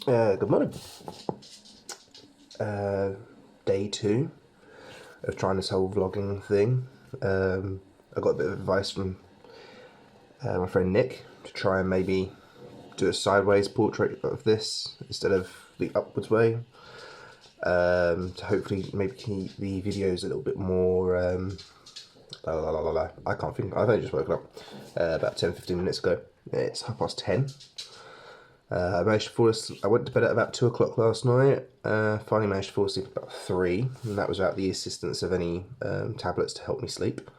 Good morning. Day 2 of trying this whole vlogging thing. I got a bit of advice from my friend Nick to try and maybe do a sideways portrait of this instead of the upwards way. To hopefully maybe keep the videos a little bit more. I can't think. I've only just woken up about 10-15 minutes ago. It's 10:30. I managed to fall asleep. I went to bed at about 2 o'clock last night. Finally managed to fall asleep at about 3, and that was without the assistance of any tablets to help me sleep.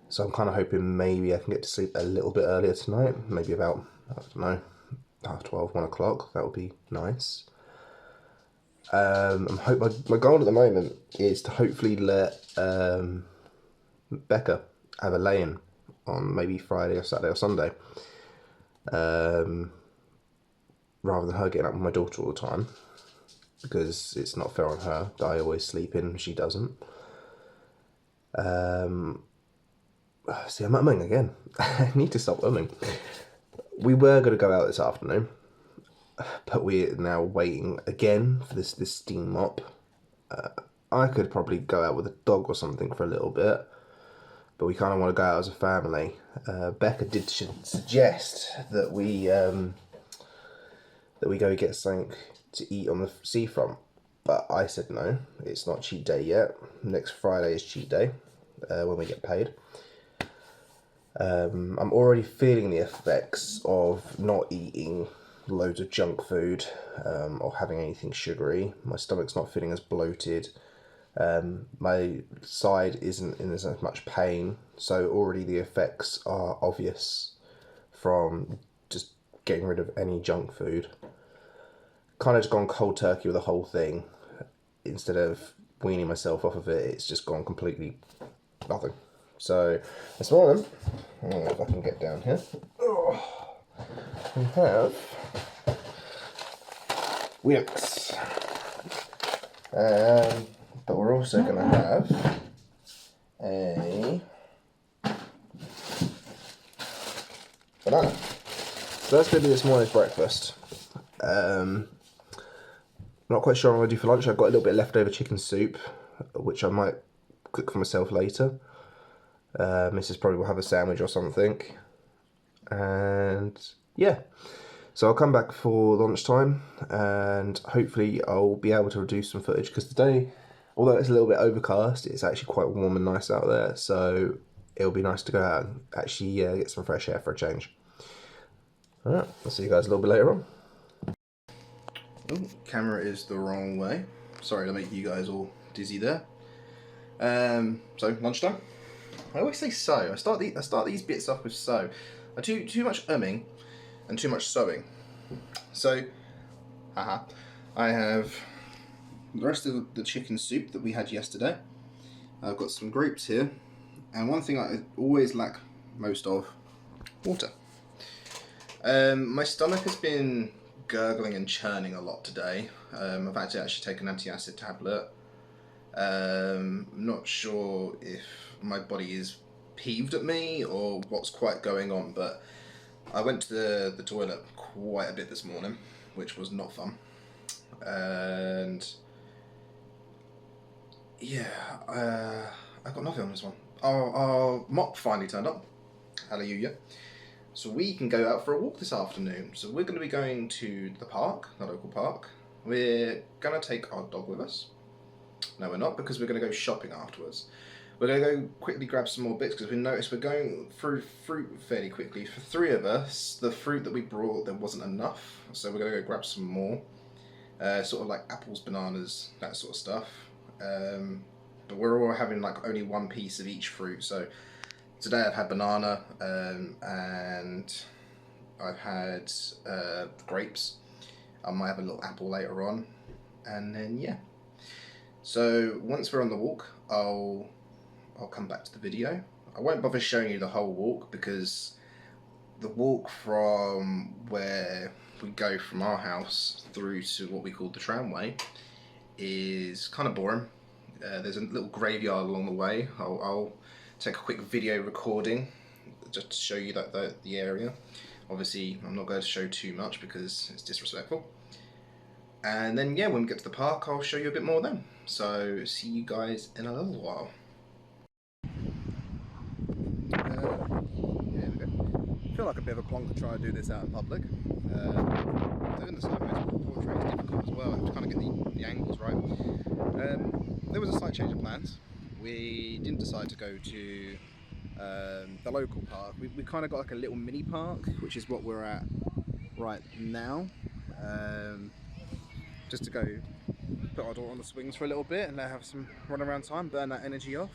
So I'm kind of hoping maybe I can get to sleep a little bit earlier tonight. Maybe about, I don't know, 12:30, 1 o'clock. That would be nice. My goal at the moment is to hopefully let Becca have a lay-in on maybe Friday or Saturday or Sunday. Rather than her getting up with my daughter all the time, because it's not fair on her that I always sleep in and she doesn't. See, I'm umming again. I need to stop umming. We were going to go out this afternoon, but we're now waiting again for this steam mop. I could probably go out with a dog or something for a little bit, but we kind of want to go out as a family. Becca did suggest that we go get something to eat on the seafront, but I said no, it's not cheat day yet. Next Friday is cheat day, when we get paid. I'm already feeling the effects of not eating loads of junk food or having anything sugary. My stomach's not feeling as bloated. My side isn't in as much pain, so already the effects are obvious from just getting rid of any junk food. Kind of just gone cold turkey with the whole thing. Instead of weaning myself off of it, it's just gone completely nothing. So this morning, I don't know if I can get down here. We have Winks, but we're also going to have a banana. So that's going to be this morning's breakfast. Not quite sure what I'm going to do for lunch. I've got a little bit of leftover chicken soup, which I might cook for myself later. Mrs. probably will have a sandwich or something. And yeah, so I'll come back for lunchtime and hopefully I'll be able to reduce some footage, because today, although it's a little bit overcast, it's actually quite warm and nice out there, so it'll be nice to go out and actually get some fresh air for a change. Alright, I'll see you guys a little bit later on. Ooh, camera is the wrong way. Sorry to make you guys all dizzy there. So lunchtime. I always say so. I start these bits off with so. I do too much umming and too much sewing. So, I have the rest of the chicken soup that we had yesterday. I've got some grapes here, and one thing I always lack most of: water. My stomach has been gurgling and churning a lot today. I've had to actually take an antacid tablet. I'm not sure if my body is peeved at me or what's quite going on, but I went to the toilet quite a bit this morning, which was not fun. And yeah, I got nothing on this one. Our mop finally turned up. Hallelujah. So we can go out for a walk this afternoon. So we're going to be going to the park, the local park. We're going to take our dog with us. No, we're not, because we're going to go shopping afterwards. We're going to go quickly grab some more bits, because we noticed we're going through fruit fairly quickly. For 3 of us, the fruit that we brought, there wasn't enough. So we're going to go grab some more. Sort of like apples, bananas, that sort of stuff. But we're all having like only one piece of each fruit. So today I've had banana and I've had grapes. I might have a little apple later on. And then yeah. So once we're on the walk, I'll come back to the video. I won't bother showing you the whole walk, because the walk from where we go from our house through to what we call the tramway is kind of boring. There's a little graveyard along the way. I'll take a quick video recording just to show you the area. Obviously I'm not going to show too much because it's disrespectful. And then, yeah, when we get to the park, I'll show you a bit more then. So, see you guys in a little while. Here we go. I feel like a bit of a plonker trying to do this out in public. Doing the slow motion portrait is difficult as well. I have to kind of get the angles right. There was a slight change of plans. We didn't decide to go to the local park. We kind of got like a little mini park, which is what we're at right now. Just to go put our daughter on the swings for a little bit and let her have some run around time, burn that energy off.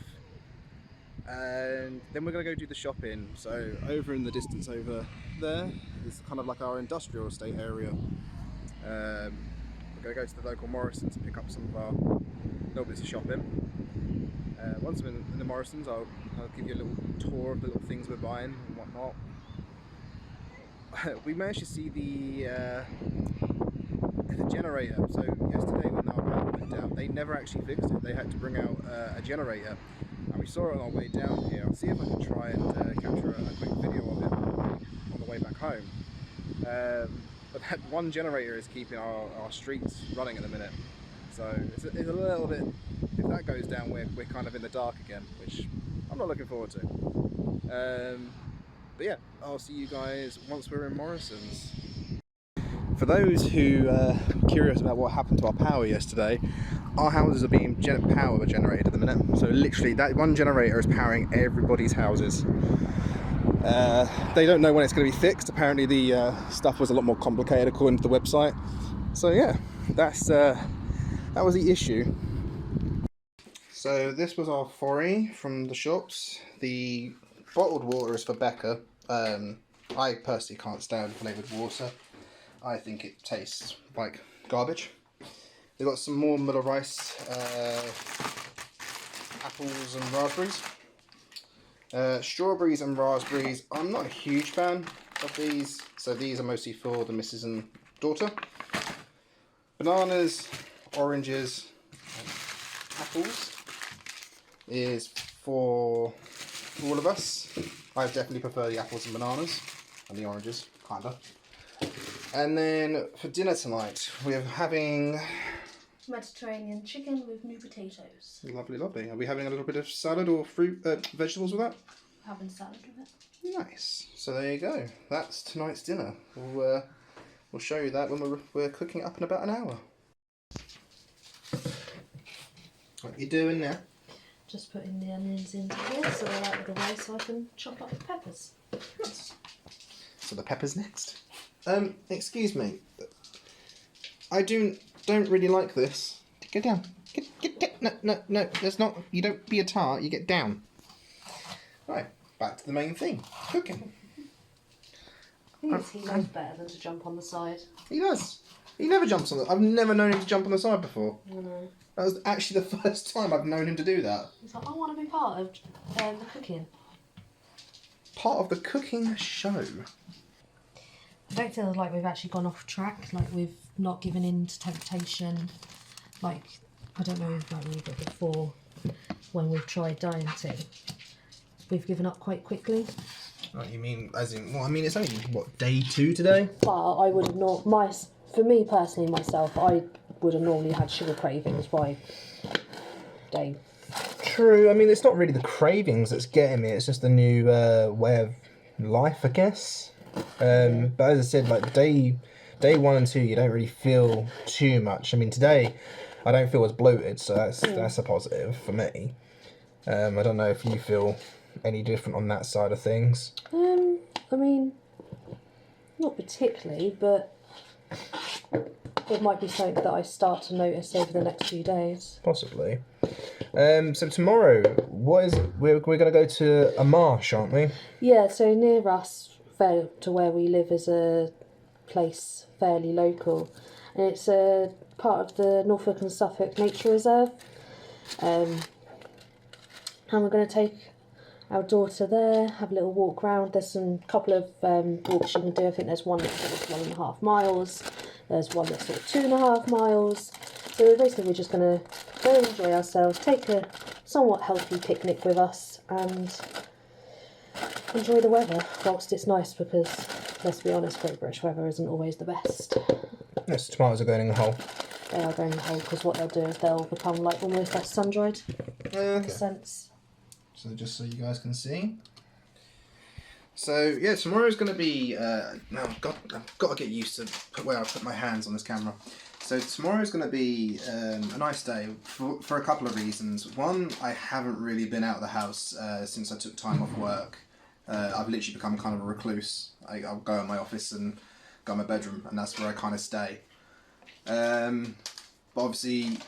And then we're going to go do the shopping. So over in the distance over there is kind of like our industrial estate area. We're going to go to the local Morrisons and pick up some of our little bits of shopping. Once I'm in the Morrisons, I'll give you a little tour of the little things we're buying and whatnot. We managed to see the generator. So yesterday when our power went down, they never actually fixed it. They had to bring out a generator, and we saw it on our way down here. I'll see if I can try and capture a quick video of it on the way back home. But that one generator is keeping our streets running at the minute. So it's a little bit, if that goes down, we're kind of in the dark again, which I'm not looking forward to. But yeah, I'll see you guys once we're in Morrisons. For those who are curious about what happened to our power yesterday, our houses are being power generated at the minute. So literally that one generator is powering everybody's houses. They don't know when it's going to be fixed. Apparently the stuff was a lot more complicated according to the website. So yeah, that was the issue. So this was our foray from the shops. The bottled water is for Becca. I personally can't stand flavoured water. I think it tastes like garbage. We've got some more Miller Rice apples and raspberries. Strawberries and raspberries, I'm not a huge fan of these, so these are mostly for the missus and daughter. Bananas, oranges, and apples is for all of us. I definitely prefer the apples and bananas, and the oranges, kinda. And then for dinner tonight, we're having Mediterranean chicken with new potatoes. Lovely, lovely. Are we having a little bit of salad or fruit, vegetables with that? Having salad with it. Nice. So there you go. That's tonight's dinner. We'll show you that when we're cooking it up in about an hour. What you doing now? Just putting the onions into here so they're out of the way so I can chop up the peppers. Nice. So the peppers next. Excuse me. I don't really like this. Get down. Get. No. There's not. You don't be a tart. You get down. Right. Back to the main thing. Cooking. He knows better than to jump on the side. He does. He never jumps on the. I've never known him to jump on the side before. I know. That was actually the first time I've known him to do that. He's like, I want to be part of the cooking. Part of the cooking show. I don't feel like we've actually gone off track. Like we've not given in to temptation. Like I don't know, like we did before when we've tried dieting. We've given up quite quickly. Oh, you mean as in? Well, I mean it's only what, day 2 today. But I would have not. For me personally, myself, I would have normally had sugar cravings by day. True. I mean, it's not really the cravings that's getting me. It's just the new way of life, I guess. But as I said, like day 1 and 2, you don't really feel too much. I mean, today I don't feel as bloated, so that's a positive for me. I don't know if you feel any different on that side of things. I mean, not particularly, but it might be something that I start to notice over the next few days. Possibly. So tomorrow, we're going to go to a marsh, aren't we? Yeah, so near us, to where we live, is a place fairly local, and it's a part of the Norfolk and Suffolk Nature Reserve. And we're going to take our daughter there, have a little walk round. There's some couple of walks you can do. I think there's one that's sort of 1.5 miles. There's one that's sort of 2.5 miles. So basically we're just going to go and enjoy ourselves, take a somewhat healthy picnic with us and enjoy the weather whilst it's nice, because let's be honest, Great British weather isn't always the best. Yes, the tomatoes are going in the hole. They are going whole because what they'll do is they'll become like almost like sun-dried in Okay. a sense. So just so you guys can see. So yeah, tomorrow's going to be. No, I've got to get used to where I put my hands on this camera. So tomorrow's going to be a nice day for a couple of reasons. One, I haven't really been out of the house since I took time off work. I've literally become kind of a recluse. I'll go in my office and go in my bedroom, and that's where I kind of stay. But obviously,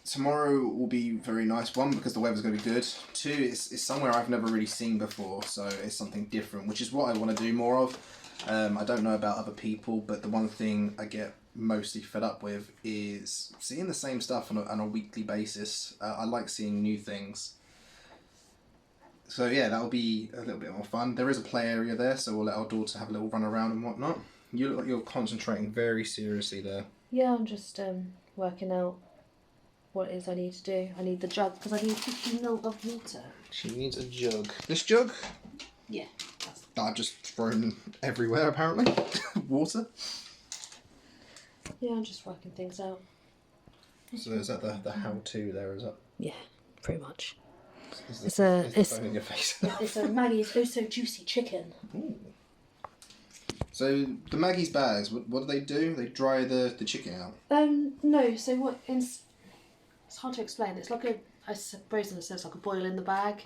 tomorrow will be very nice. One, because the weather's going to be good. Two, it's somewhere I've never really seen before, so it's something different, which is what I want to do more of. I don't know about other people, but the one thing I get mostly fed up with is seeing the same stuff on a weekly basis. I like seeing new things. So yeah, that'll be a little bit more fun. There is a play area there, so we'll let our daughter have a little run around and whatnot. You look like you're concentrating very seriously there. Yeah, I'm just working out what it is I need to do. I need the jug because I need 50 ml of water. She needs a jug. This jug? Yeah. That I've just thrown everywhere, apparently. Water. Yeah, I'm just working things out. So is that the how-to there, is it? Yeah, pretty much. Is the phone in your face? It's a Maggie's Oh So Juicy chicken. Ooh. So the Maggie's bags, what do they do? They dry the chicken out? No, so what, it's hard to explain. It's like I suppose in a sense like a boil in the bag.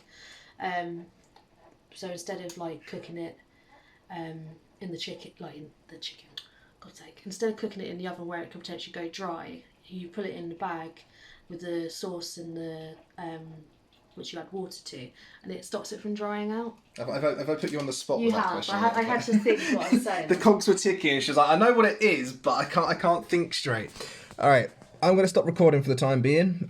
So instead of like cooking it in the chicken, God's sake, instead of cooking it in the oven where it could potentially go dry, you put it in the bag with the sauce and the which you add water to, and it stops it from drying out. Have I put you on the spot You with that have. question? I had to think what I'm saying. The cogs were ticking. She was like, I know what it is, but I can't think straight. All right, I'm going to stop recording for the time being.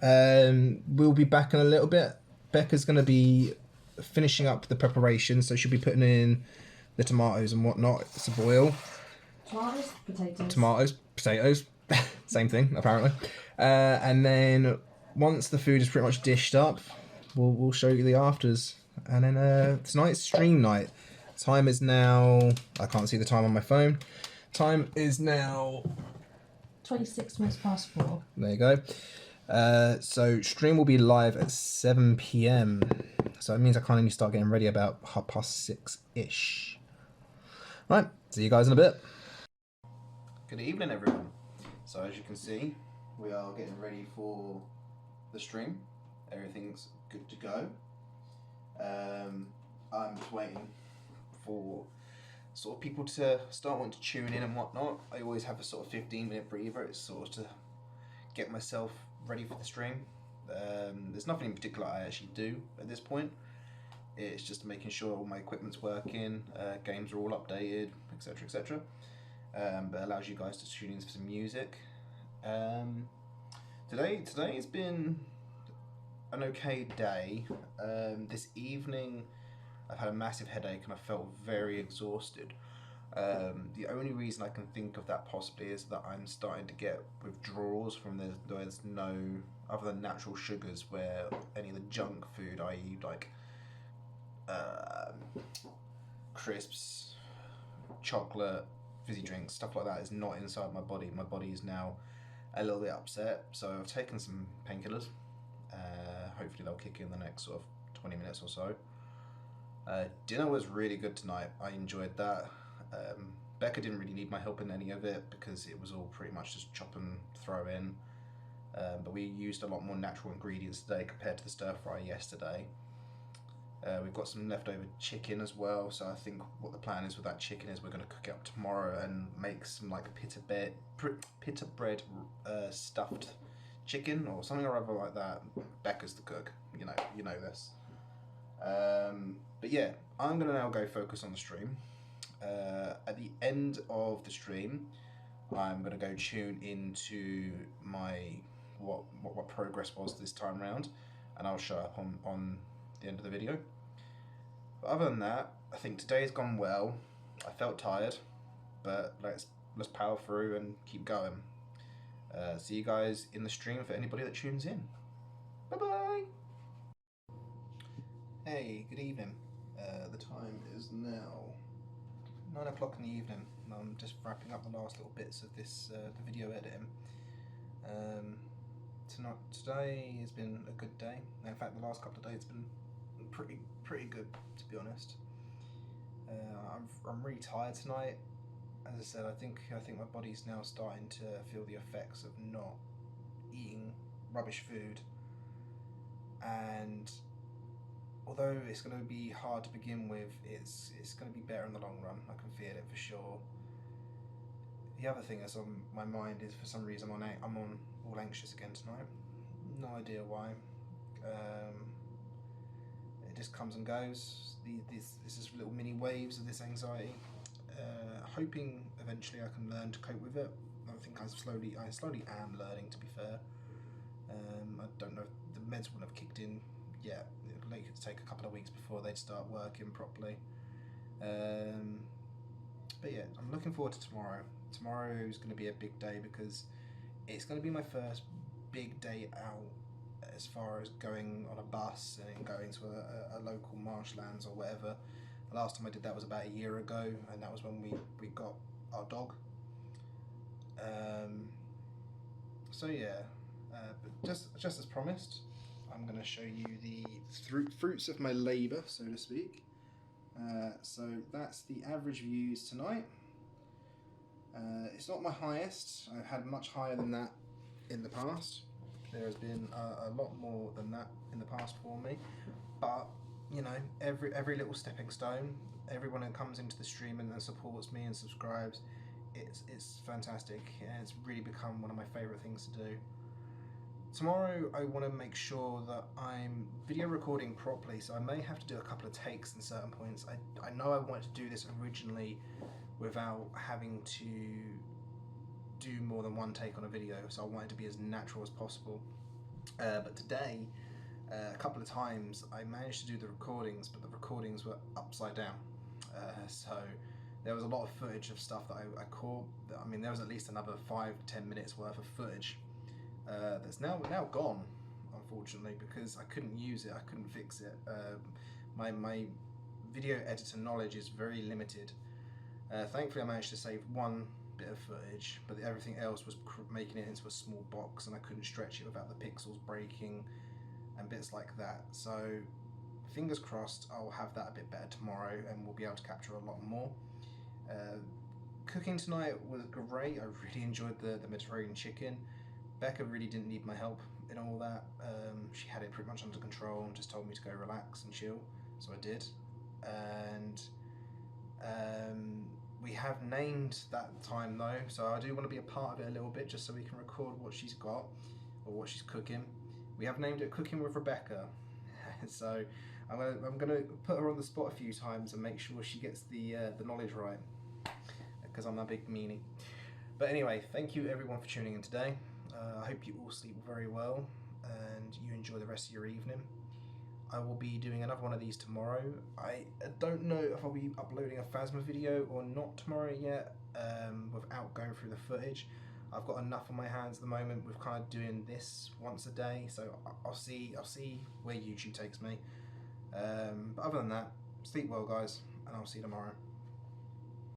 We'll be back in a little bit. Becca's going to be finishing up the preparation, so she'll be putting in the tomatoes and whatnot to boil. Tomatoes, potatoes, same thing apparently. And then once the food is pretty much dished up, we'll show you the afters. And then tonight's stream night. Time is now, I can't see the time on my phone. Time is now 26 minutes past 4. There you go. So stream will be live at 7 p.m. So it means I kind of need to start getting ready about 6:30-ish. Right, see you guys in a bit. Good evening, everyone. So as you can see, we are getting ready for the stream. Everything's good to go. I'm just waiting for sort of people to start wanting to tune in and whatnot. I always have a sort of 15-minute breather. It's sort of to get myself ready for the stream. There's nothing in particular I actually do at this point. It's just making sure all my equipment's working, games are all updated, etc, etc. But it allows you guys to tune in for some music. Today has been an okay day. This evening I've had a massive headache and I felt very exhausted. The only reason I can think of that possibly is that I'm starting to get withdrawals from there's no other than natural sugars, where any of the junk food, i.e. like crisps, chocolate, fizzy drinks, stuff like that, is not inside my body. My body is now a little bit upset, so I've taken some painkillers. Hopefully they'll kick in the next sort of 20 minutes or so. Dinner was really good tonight. I enjoyed that. Becca didn't really need my help in any of it because it was all pretty much just chop and throw in. But we used a lot more natural ingredients today compared to the stir fry yesterday. We've got some leftover chicken as well, so I think what the plan is with that chicken is we're going to cook it up tomorrow and make some like pita bread stuffed chicken or something or other like that. Becca's the cook, you know this. But yeah, I'm going to now go focus on the stream. At the end of the stream, I'm going to go tune into my what progress was this time round, and I'll show up on the end of the video. But other than that, I think today's gone well. I felt tired, but let's power through and keep going. See you guys in the stream for anybody that tunes in. Bye bye. Hey, good evening. The time is now 9 o'clock in the evening, I'm just wrapping up the last little bits of this the video editing. Today has been a good day. In fact, the last couple of days have been pretty good, to be honest. I'm really tired tonight. As I said, I think my body's now starting to feel the effects of not eating rubbish food, and although it's going to be hard to begin with, it's going to be better in the long run. I can feel it for sure. The other thing that's on my mind is, for some reason, I'm on all anxious again tonight. No idea why. It just comes and goes. This is little mini waves of this anxiety. Hoping eventually I can learn to cope with it. I think I slowly am learning, to be fair. I don't know if the meds wouldn't have kicked in yet. It would take a couple of weeks before they'd start working properly. But yeah, I'm looking forward to tomorrow. Tomorrow is going to be a big day because it's going to be my first big day out as far as going on a bus and going to a local marshlands or whatever. The last time I did that was about a year ago, and that was when we got our dog. So yeah, but just as promised, I'm going to show you the fruits of my labour, so to speak. So that's the average views tonight. It's not my highest. I've had much higher than that in the past. There has been a lot more than that in the past for me, but you know, every little stepping stone, everyone who comes into the stream and supports me and subscribes, it's fantastic, and it's really become one of my favourite things to do. Tomorrow I want to make sure that I'm video recording properly, so I may have to do a couple of takes in certain points. I know I wanted to do this originally without having to do more than one take on a video, so I wanted to be as natural as possible. But today, a couple of times I managed to do the recordings, but the recordings were upside down. So there was a lot of footage of stuff that I caught. I mean, there was at least another 5 to 10 minutes worth of footage that's now gone, unfortunately, because I couldn't use it. I couldn't fix it. My video editor knowledge is very limited. Thankfully, I managed to save one bit of footage, but everything else was making it into a small box, and I couldn't stretch it without the pixels breaking and bits like that. So fingers crossed I'll have that a bit better tomorrow, and we'll be able to capture a lot more. Cooking tonight was great. I really enjoyed the Mediterranean chicken. Becca really didn't need my help in all that. She had it pretty much under control and just told me to go relax and chill, so I did. And we have named that time though, so I do want to be a part of it a little bit, just so we can record what she's got or what she's cooking. We have named it Cooking with Rebecca. So I'm gonna put her on the spot a few times and make sure she gets the knowledge right, because I'm a big meanie. But anyway, thank you everyone for tuning in today. I hope you all sleep very well and you enjoy the rest of your evening. I will be doing another one of these tomorrow. I don't know if I'll be uploading a Phasma video or not tomorrow yet, without going through the footage. I've got enough on my hands at the moment with kind of doing this once a day, so I'll see where YouTube takes me. But other than that, sleep well guys, and I'll see you tomorrow.